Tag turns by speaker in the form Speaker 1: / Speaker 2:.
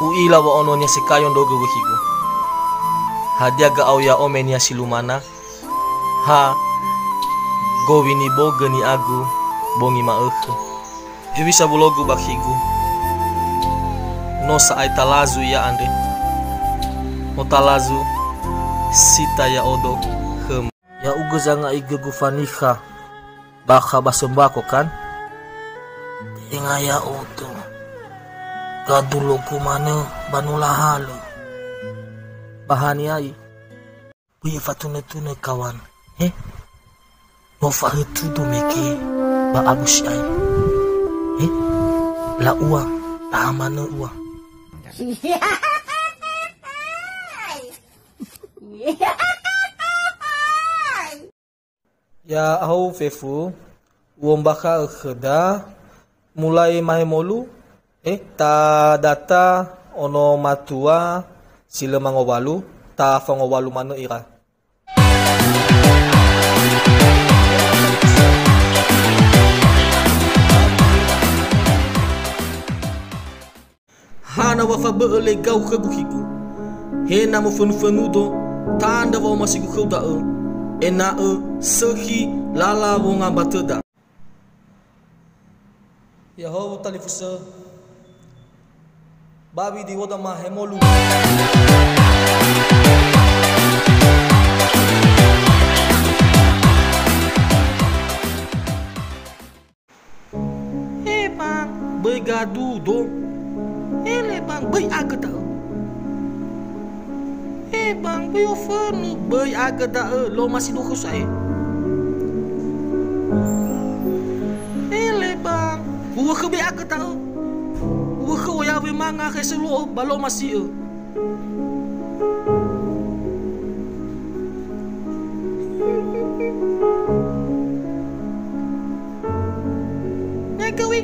Speaker 1: Uila wa ononya sekayon dogo wihigu. Hadiaga au ya omenia silumana. Ha go wini bo geni agu bongi ma eku. Evisa bulogu bakhigu. No sa ai talazu ya ande. No talazu sita ya odo hem. Ya uga zanga iga gufaniha. Baka basembako kan?
Speaker 2: Tinga ya odo. Gadulo kumane banulahalo.
Speaker 1: Bahani ai.
Speaker 2: Buya fatune-tune kawan. Mo fahitu do meke ba agus ai. La uang, ta mana uang.
Speaker 1: Ya au fefu uang baka kheda mulai mahemolu ta data ono matua sila mangowalu ta fangowalu mano ira. Hana wafa beele gau keguhiku. Hena mo fenudo tanda wa masigu khauda ena sehi lala wonga bateda. Ya ho talifusa babi di woda ma hemolu. Bang, begadu do. Ele bang, bay agada. Bang, bay offer bay agada lo masih duku saya. Ele bang, buah ke bay agada. Buah ya we manga ke selo balo masih Nyagawi.